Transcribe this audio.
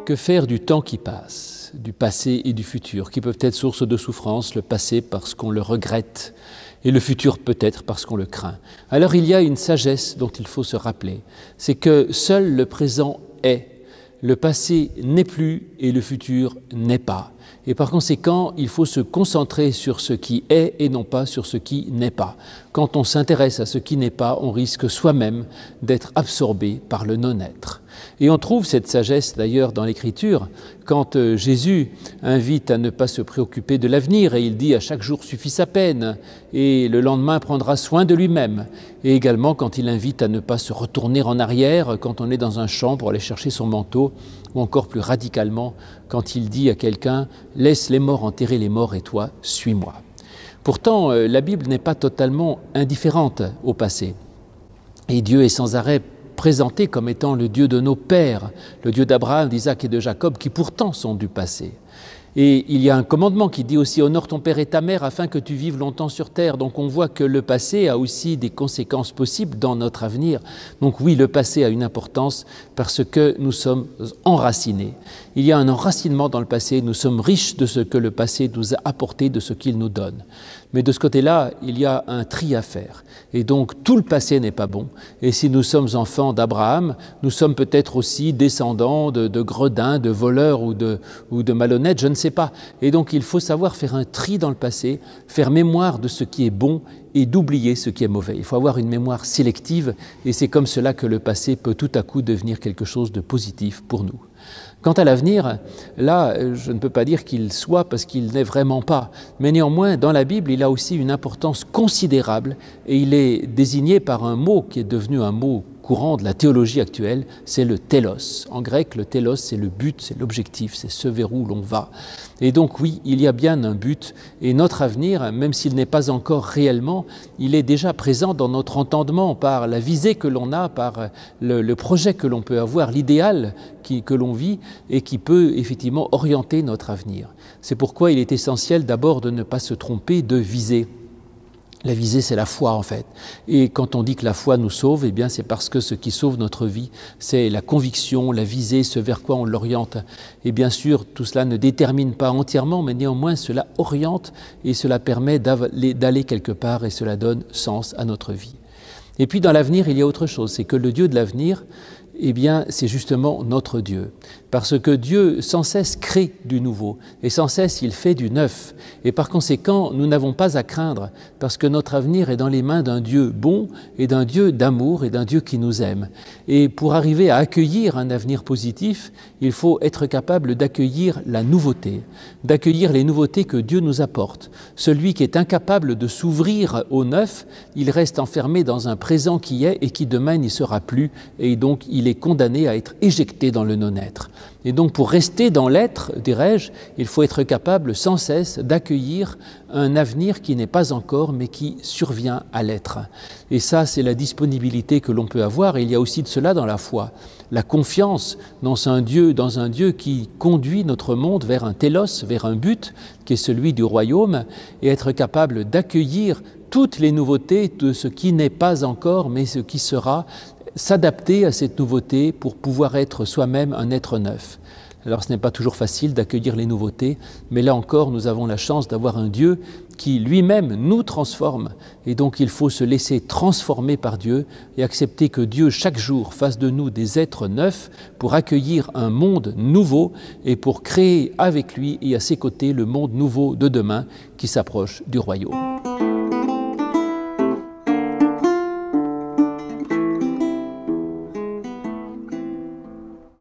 Que faire du temps qui passe, du passé et du futur, qui peuvent être source de souffrance, le passé parce qu'on le regrette et le futur peut-être parce qu'on le craint. Alors il y a une sagesse dont il faut se rappeler, c'est que seul le présent est, le passé n'est plus et le futur n'est pas. Et par conséquent, il faut se concentrer sur ce qui est et non pas sur ce qui n'est pas. Quand on s'intéresse à ce qui n'est pas, on risque soi-même d'être absorbé par le non-être. Et on trouve cette sagesse d'ailleurs dans l'Écriture, quand Jésus invite à ne pas se préoccuper de l'avenir, et il dit « à chaque jour suffit sa peine » et le lendemain prendra soin de lui-même. Et également quand il invite à ne pas se retourner en arrière quand on est dans un champ pour aller chercher son manteau, ou encore plus radicalement quand il dit à quelqu'un « laisse les morts enterrer les morts et toi, suis-moi ». Pourtant, la Bible n'est pas totalement indifférente au passé. Et Dieu est sans arrêt présenté comme étant le Dieu de nos pères, le Dieu d'Abraham, d'Isaac et de Jacob, qui pourtant sont du passé. Et il y a un commandement qui dit aussi « honore ton père et ta mère afin que tu vives longtemps sur terre ». Donc on voit que le passé a aussi des conséquences possibles dans notre avenir. Donc oui, le passé a une importance parce que nous sommes enracinés. Il y a un enracinement dans le passé, nous sommes riches de ce que le passé nous a apporté, de ce qu'il nous donne. Mais de ce côté-là, il y a un tri à faire. Et donc tout le passé n'est pas bon. Et si nous sommes enfants d'Abraham, nous sommes peut-être aussi descendants de gredins, de voleurs ou de malhonnêtes, je ne sais pas. Et donc il faut savoir faire un tri dans le passé, faire mémoire de ce qui est bon et d'oublier ce qui est mauvais. Il faut avoir une mémoire sélective et c'est comme cela que le passé peut tout à coup devenir quelque chose de positif pour nous. Quant à l'avenir, là, je ne peux pas dire qu'il soit parce qu'il n'est vraiment pas. Mais néanmoins, dans la Bible, il a aussi une importance considérable et il est désigné par un mot qui est devenu un mot courant de la théologie actuelle, c'est le télos. En grec, le télos, c'est le but, c'est l'objectif, c'est ce vers où l'on va. Et donc oui, il y a bien un but et notre avenir, même s'il n'est pas encore réellement, il est déjà présent dans notre entendement par la visée que l'on a, par le projet que l'on peut avoir, l'idéal que l'on vit et qui peut effectivement orienter notre avenir. C'est pourquoi il est essentiel d'abord de ne pas se tromper de visée. La visée, c'est la foi en fait. Et quand on dit que la foi nous sauve, eh bien c'est parce que ce qui sauve notre vie, c'est la conviction, la visée, ce vers quoi on l'oriente. Et bien sûr, tout cela ne détermine pas entièrement, mais néanmoins cela oriente et cela permet d'aller quelque part et cela donne sens à notre vie. Et puis dans l'avenir, il y a autre chose, c'est que le Dieu de l'avenir, eh bien, c'est justement notre Dieu. Parce que Dieu, sans cesse, crée du nouveau et sans cesse, il fait du neuf. Et par conséquent, nous n'avons pas à craindre parce que notre avenir est dans les mains d'un Dieu bon et d'un Dieu d'amour et d'un Dieu qui nous aime. Et pour arriver à accueillir un avenir positif, il faut être capable d'accueillir la nouveauté, d'accueillir les nouveautés que Dieu nous apporte. Celui qui est incapable de s'ouvrir au neuf, il reste enfermé dans un présent qui est et qui demain n'y sera plus et donc il est condamné à être éjecté dans le non-être. Et donc pour rester dans l'être, dirais-je, il faut être capable sans cesse d'accueillir un avenir qui n'est pas encore mais qui survient à l'être. Et ça, c'est la disponibilité que l'on peut avoir et il y a aussi de cela dans la foi. La confiance dans un Dieu qui conduit notre monde vers un télos, vers un but qui est celui du royaume et être capable d'accueillir toutes les nouveautés de ce qui n'est pas encore mais ce qui sera, s'adapter à cette nouveauté pour pouvoir être soi-même un être neuf. Alors ce n'est pas toujours facile d'accueillir les nouveautés, mais là encore nous avons la chance d'avoir un Dieu qui lui-même nous transforme et donc il faut se laisser transformer par Dieu et accepter que Dieu chaque jour fasse de nous des êtres neufs pour accueillir un monde nouveau et pour créer avec lui et à ses côtés le monde nouveau de demain qui s'approche du royaume.